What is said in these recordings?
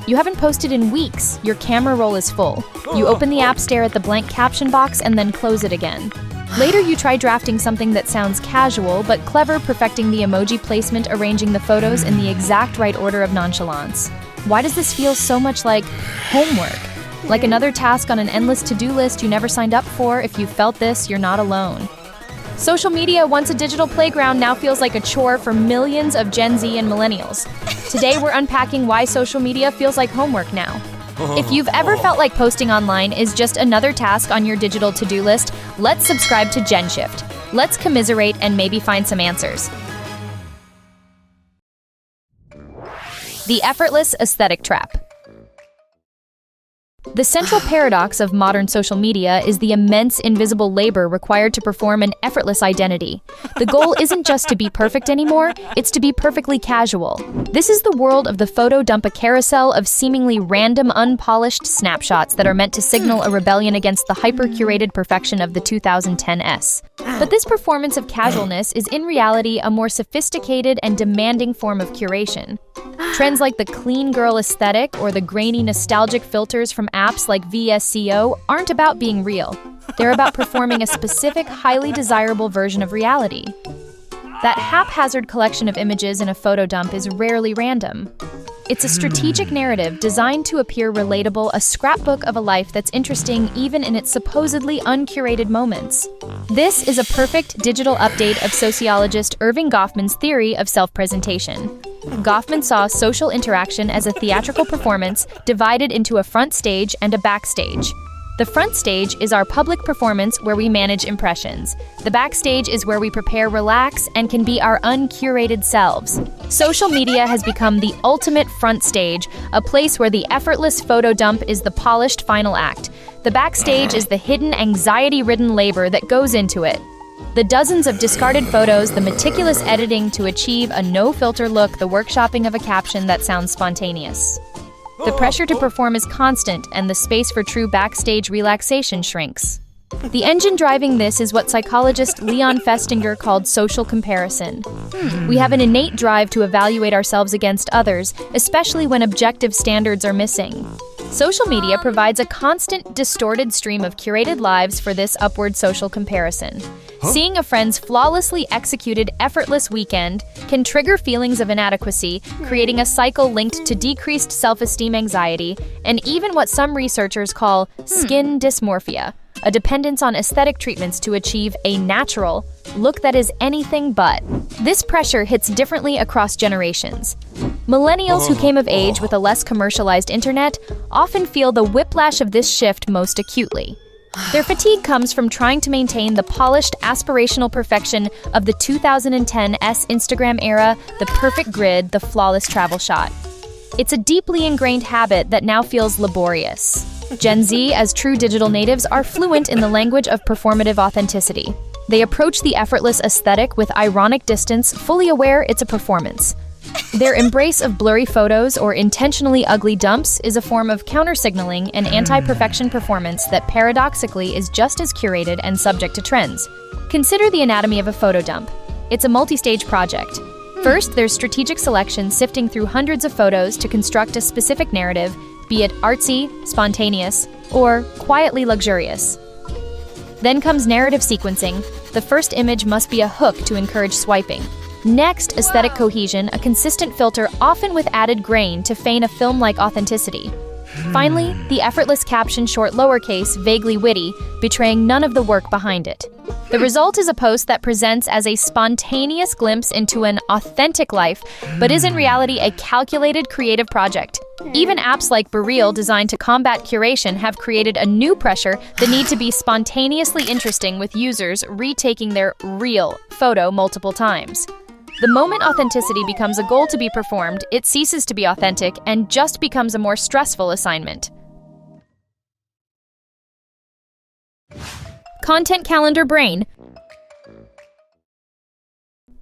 You haven't posted in weeks, your camera roll is full. You open the app, stare at the blank caption box, and then close it again. Later, you try drafting something that sounds casual but clever, perfecting the emoji placement, arranging the photos in the exact right order of nonchalance. Why does this feel so much like homework? Like another task on an endless to-do list you never signed up for? If you felt this, you're not alone. Social media, once a digital playground, now feels like a chore for millions of Gen Z and millennials. Today, we're unpacking why social media feels like homework now. If you've ever felt like posting online is just another task on your digital to-do list, let's subscribe to GENSHIFT. Let's commiserate and maybe find some answers. The effortless aesthetic trap. The central paradox of modern social media is the immense invisible labor required to perform an effortless identity. The goal isn't just to be perfect anymore, it's to be perfectly casual. This is the world of the photo dump, a carousel of seemingly random, unpolished snapshots that are meant to signal a rebellion against the hyper-curated perfection of the 2010s. But this performance of casualness is in reality a more sophisticated and demanding form of curation. Trends like the clean girl aesthetic or the grainy nostalgic filters from apps like VSCO aren't about being real. They're about performing a specific, highly desirable version of reality. That haphazard collection of images in a photo dump is rarely random. It's a strategic narrative designed to appear relatable, a scrapbook of a life that's interesting even in its supposedly uncurated moments. This is a perfect digital update of sociologist Erving Goffman's theory of self-presentation. Goffman saw social interaction as a theatrical performance divided into a front stage and a backstage. The front stage is our public performance where we manage impressions. The backstage is where we prepare, relax, and can be our uncurated selves. Social media has become the ultimate front stage, a place where the effortless photo dump is the polished final act. The backstage is the hidden, anxiety-ridden labor that goes into it. The dozens of discarded photos, the meticulous editing to achieve a no-filter look, the workshopping of a caption that sounds spontaneous. The pressure to perform is constant, and the space for true backstage relaxation shrinks. The engine driving this is what psychologist Leon Festinger called social comparison. We have an innate drive to evaluate ourselves against others, especially when objective standards are missing. Social media provides a constant, distorted stream of curated lives for this upward social comparison. Seeing a friend's flawlessly executed, effortless weekend can trigger feelings of inadequacy, creating a cycle linked to decreased self-esteem, anxiety, and even what some researchers call skin dysmorphia, a dependence on aesthetic treatments to achieve a natural look that is anything but. This pressure hits differently across generations. Millennials who came of age with a less commercialized internet often feel the whiplash of this shift most acutely. Their fatigue comes from trying to maintain the polished, aspirational perfection of the 2010s Instagram era, the perfect grid, the flawless travel shot. It's a deeply ingrained habit that now feels laborious. Gen Z, as true digital natives, are fluent in the language of performative authenticity. They approach the effortless aesthetic with ironic distance, fully aware it's a performance. Their embrace of blurry photos or intentionally ugly dumps is a form of counter-signaling and anti-perfection performance that paradoxically is just as curated and subject to trends. Consider the anatomy of a photo dump. It's a multi-stage project. First, there's strategic selection, sifting through hundreds of photos to construct a specific narrative, be it artsy, spontaneous, or quietly luxurious. Then comes narrative sequencing. The first image must be a hook to encourage swiping. Next, aesthetic cohesion, a consistent filter, often with added grain to feign a film-like authenticity. Finally, the effortless caption, short lowercase, vaguely witty, betraying none of the work behind it. The result is a post that presents as a spontaneous glimpse into an authentic life, but is in reality a calculated creative project. Even apps like BeReal, designed to combat curation, have created a new pressure, the need to be spontaneously interesting, with users retaking their real photo multiple times. The moment authenticity becomes a goal to be performed, it ceases to be authentic and just becomes a more stressful assignment. Content calendar brain.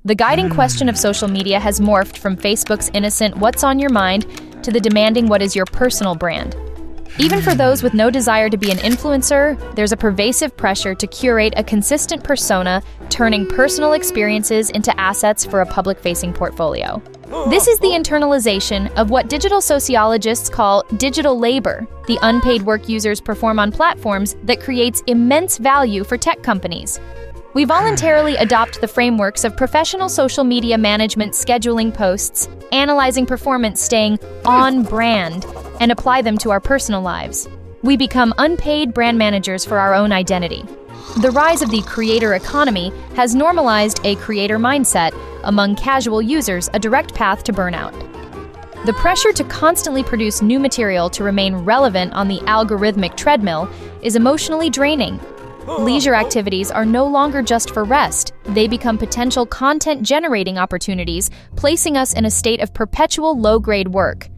The guiding question of social media has morphed from Facebook's innocent "what's on your mind" to the demanding "what is your personal brand?" Even for those with no desire to be an influencer, there's a pervasive pressure to curate a consistent persona, turning personal experiences into assets for a public-facing portfolio. This is the internalization of what digital sociologists call digital labor, the unpaid work users perform on platforms that creates immense value for tech companies. We voluntarily adopt the frameworks of professional social media management, scheduling posts, analyzing performance, staying on brand, and apply them to our personal lives. We become unpaid brand managers for our own identity. The rise of the creator economy has normalized a creator mindset among casual users, a direct path to burnout. The pressure to constantly produce new material to remain relevant on the algorithmic treadmill is emotionally draining. Leisure activities are no longer just for rest. They become potential content-generating opportunities, placing us in a state of perpetual low-grade work.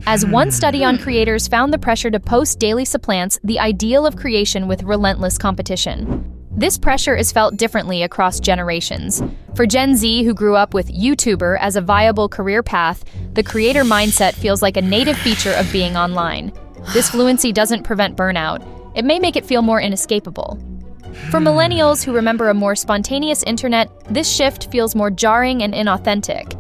As one study on creators found, the pressure to post daily supplants the ideal of creation with relentless competition. This pressure is felt differently across generations. For Gen Z, who grew up with YouTuber as a viable career path, the creator mindset feels like a native feature of being online. This fluency doesn't prevent burnout. It may make it feel more inescapable. For millennials who remember a more spontaneous internet, this shift feels more jarring and inauthentic.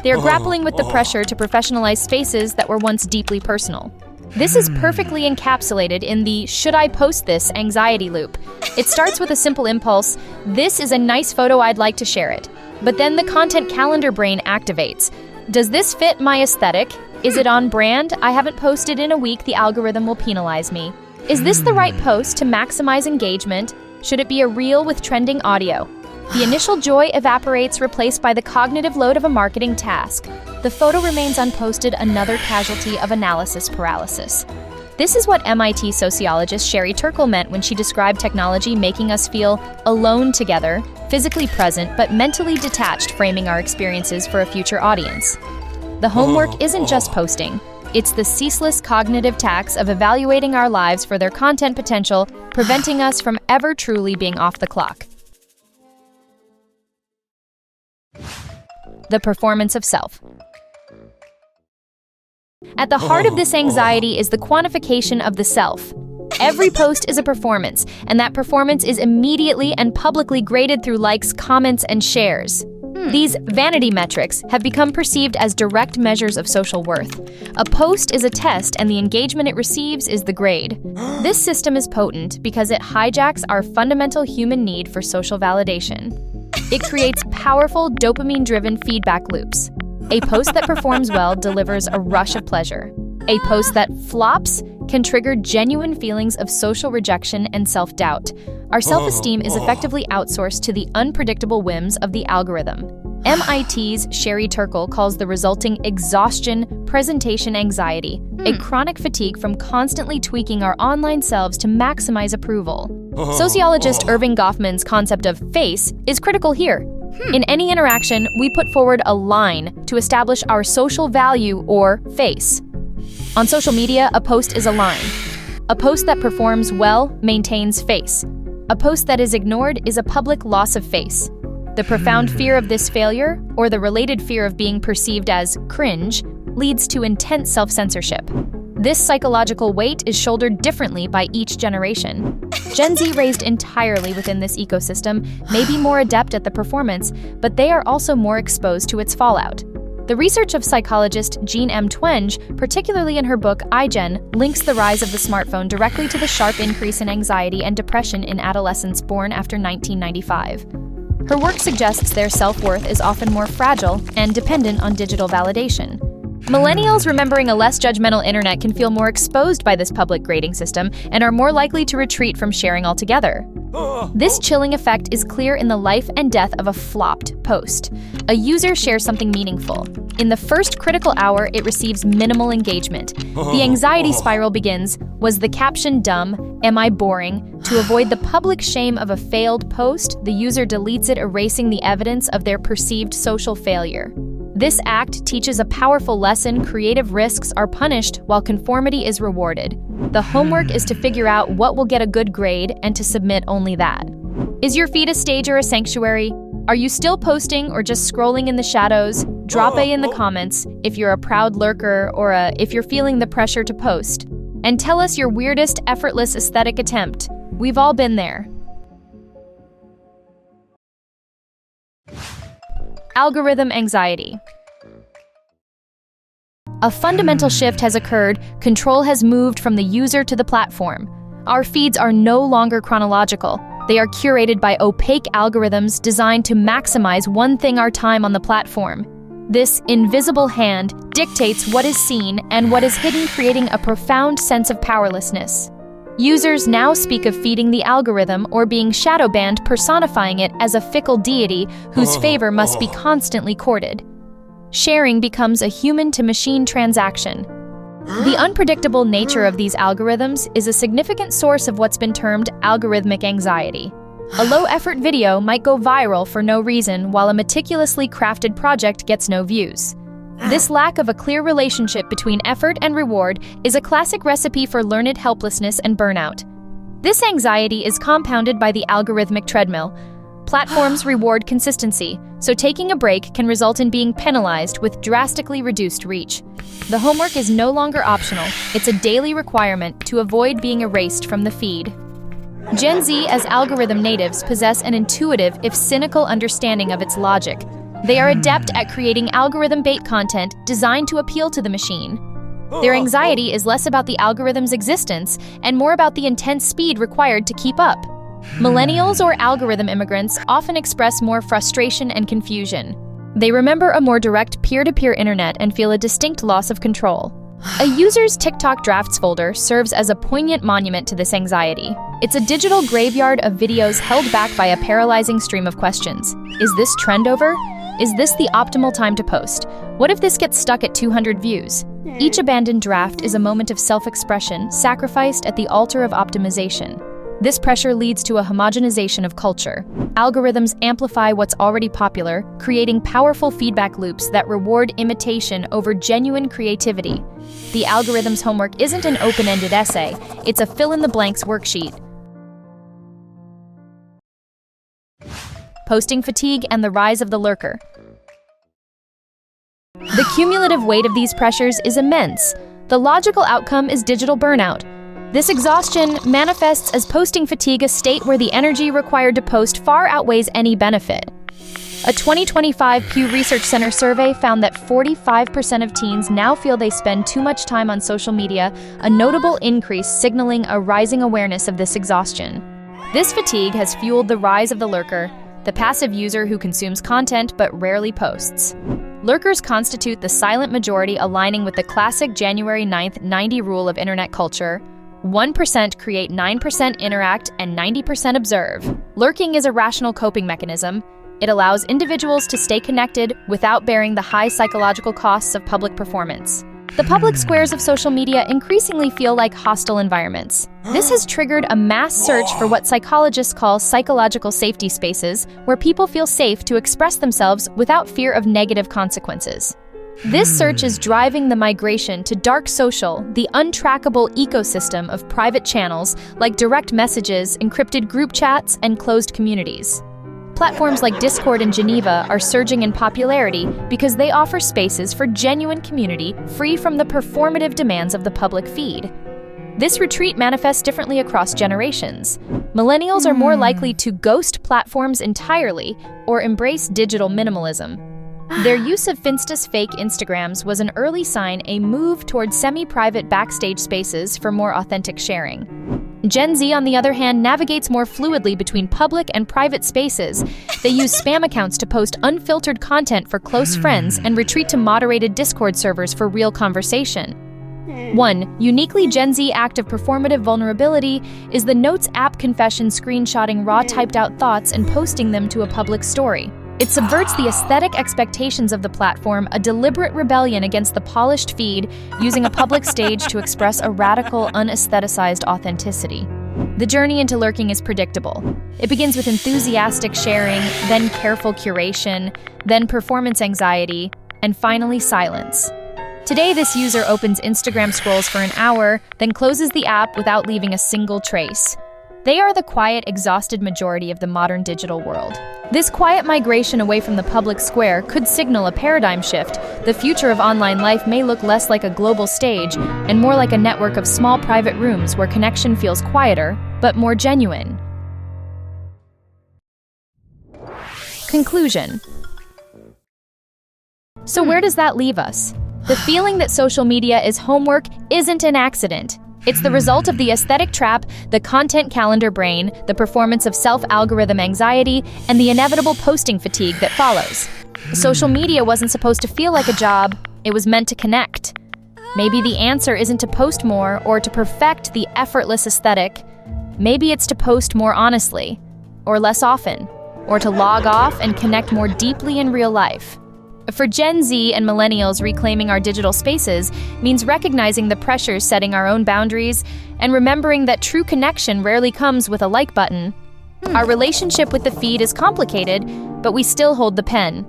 They are grappling with the pressure to professionalize spaces that were once deeply personal. This is perfectly encapsulated in the "should I post this" anxiety loop. It starts with a simple impulse: this is a nice photo, I'd like to share it. But then the content calendar brain activates. Does this fit my aesthetic? Is it on brand? I haven't posted in a week, the algorithm will penalize me. Is this the right post to maximize engagement? Should it be a reel with trending audio? The initial joy evaporates, replaced by the cognitive load of a marketing task. The photo remains unposted, another casualty of analysis paralysis. This is what MIT sociologist Sherry Turkle meant when she described technology making us feel alone together, physically present but mentally detached, framing our experiences for a future audience. The homework isn't just posting. It's the ceaseless cognitive tax of evaluating our lives for their content potential, preventing us from ever truly being off the clock. The performance of self. At the heart of this anxiety is the quantification of the self. Every post is a performance, and that performance is immediately and publicly graded through likes, comments, and shares. These vanity metrics have become perceived as direct measures of social worth. A post is a test, and the engagement it receives is the grade. This system is potent because it hijacks our fundamental human need for social validation. It creates powerful dopamine-driven feedback loops. A post that performs well delivers a rush of pleasure. A post that flops can trigger genuine feelings of social rejection and self-doubt. Our self-esteem is effectively outsourced to the unpredictable whims of the algorithm. MIT's Sherry Turkle calls the resulting exhaustion presentation anxiety, a chronic fatigue from constantly tweaking our online selves to maximize approval. Sociologist Irving Goffman's concept of face is critical here. In any interaction, we put forward a line to establish our social value or face. On social media, a post is a line. A post that performs well maintains face. A post that is ignored is a public loss of face. The profound fear of this failure, or the related fear of being perceived as cringe, leads to intense self-censorship. This psychological weight is shouldered differently by each generation. Gen Z, raised entirely within this ecosystem, may be more adept at the performance, but they are also more exposed to its fallout. The research of psychologist Jean M. Twenge, particularly in her book iGen, links the rise of the smartphone directly to the sharp increase in anxiety and depression in adolescents born after 1995. Her work suggests their self-worth is often more fragile and dependent on digital validation. Millennials, remembering a less judgmental internet, can feel more exposed by this public grading system and are more likely to retreat from sharing altogether. This chilling effect is clear in the life and death of a flopped post. A user shares something meaningful. In the first critical hour, it receives minimal engagement. The anxiety spiral begins. Was the caption dumb? Am I boring? To avoid the public shame of a failed post, the user deletes it, erasing the evidence of their perceived social failure. This act teaches a powerful lesson: creative risks are punished while conformity is rewarded. The homework is to figure out what will get a good grade and to submit only that. Is your feed a stage or a sanctuary? Are you still posting or just scrolling in the shadows? Drop A in the comments if you're a proud lurker or if you're feeling the pressure to post. And tell us your weirdest effortless aesthetic attempt. We've all been there. Algorithm anxiety. A fundamental shift has occurred. Control has moved from the user to the platform. Our feeds are no longer chronological. They are curated by opaque algorithms designed to maximize one thing our time on the platform. This invisible hand dictates what is seen and what is hidden, creating a profound sense of powerlessness. Users now speak of feeding the algorithm or being shadow banned, personifying it as a fickle deity whose favor must be constantly courted. Sharing becomes a human-to-machine transaction. The unpredictable nature of these algorithms is a significant source of what's been termed algorithmic anxiety. A low-effort video might go viral for no reason, while a meticulously crafted project gets no views. This lack of a clear relationship between effort and reward is a classic recipe for learned helplessness and burnout. This anxiety is compounded by the algorithmic treadmill. Platforms reward consistency, so taking a break can result in being penalized with drastically reduced reach. The homework is no longer optional, it's a daily requirement to avoid being erased from the feed. Gen Z, as algorithm natives, possess an intuitive, if cynical, understanding of its logic. They are adept at creating algorithm-bait content designed to appeal to the machine. Their anxiety is less about the algorithm's existence and more about the intense speed required to keep up. Millennials or algorithm immigrants often express more frustration and confusion. They remember a more direct peer-to-peer internet and feel a distinct loss of control. A user's TikTok drafts folder serves as a poignant monument to this anxiety. It's a digital graveyard of videos held back by a paralyzing stream of questions. Is this trend over? Is this the optimal time to post? What if this gets stuck at 200 views? Each abandoned draft is a moment of self-expression sacrificed at the altar of optimization. This pressure leads to a homogenization of culture. Algorithms amplify what's already popular, creating powerful feedback loops that reward imitation over genuine creativity. The algorithm's homework isn't an open-ended essay, it's a fill-in-the-blanks worksheet. Posting fatigue and the rise of the lurker. The cumulative weight of these pressures is immense. The logical outcome is digital burnout. This exhaustion manifests as posting fatigue, a state where the energy required to post far outweighs any benefit. A 2025 Pew Research Center survey found that 45% of teens now feel they spend too much time on social media, a notable increase signaling a rising awareness of this exhaustion. This fatigue has fueled the rise of the lurker, the passive user who consumes content but rarely posts. Lurkers constitute the silent majority, aligning with the classic January 9th 90 rule of internet culture. 1% create, 9% interact, and 90% observe. Lurking is a rational coping mechanism. It allows individuals to stay connected without bearing the high psychological costs of public performance. The public squares of social media increasingly feel like hostile environments. This has triggered a mass search for what psychologists call psychological safety spaces, where people feel safe to express themselves without fear of negative consequences. This search is driving the migration to dark social, the untrackable ecosystem of private channels like direct messages, encrypted group chats, and closed communities. Platforms like Discord and Geneva are surging in popularity because they offer spaces for genuine community free from the performative demands of the public feed. This retreat manifests differently across generations. Millennials are more likely to ghost platforms entirely or embrace digital minimalism. Their use of Finsta's fake Instagrams was an early sign, a move toward semi-private backstage spaces for more authentic sharing. Gen Z, on the other hand, navigates more fluidly between public and private spaces. They use spam accounts to post unfiltered content for close friends and retreat to moderated Discord servers for real conversation. One uniquely Gen Z act of performative vulnerability is the Notes app confession, screenshotting raw typed-out thoughts and posting them to a public story. It subverts the aesthetic expectations of the platform, a deliberate rebellion against the polished feed, using a public stage to express a radical, unaestheticized authenticity. The journey into lurking is predictable. It begins with enthusiastic sharing, then careful curation, then performance anxiety, and finally silence. Today, this user opens Instagram scrolls for an hour, then closes the app without leaving a single trace. They are the quiet, exhausted majority of the modern digital world. This quiet migration away from the public square could signal a paradigm shift. The future of online life may look less like a global stage and more like a network of small private rooms where connection feels quieter, but more genuine. Conclusion. So where does that leave us? The feeling that social media is homework isn't an accident. It's the result of the aesthetic trap, the content calendar brain, the performance of self-algorithm anxiety, and the inevitable posting fatigue that follows. Social media wasn't supposed to feel like a job, it was meant to connect. Maybe the answer isn't to post more or to perfect the effortless aesthetic. Maybe it's to post more honestly, or less often, or to log off and connect more deeply in real life. For Gen Z and millennials, reclaiming our digital spaces means recognizing the pressures setting our own boundaries and remembering that true connection rarely comes with a like button. Our relationship with the feed is complicated, but we still hold the pen.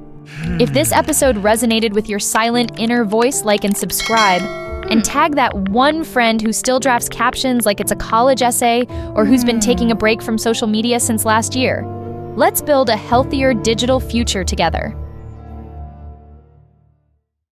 If this episode resonated with your silent inner voice, like and subscribe, and tag that one friend who still drafts captions like it's a college essay or who's been taking a break from social media since last year. Let's build a healthier digital future together.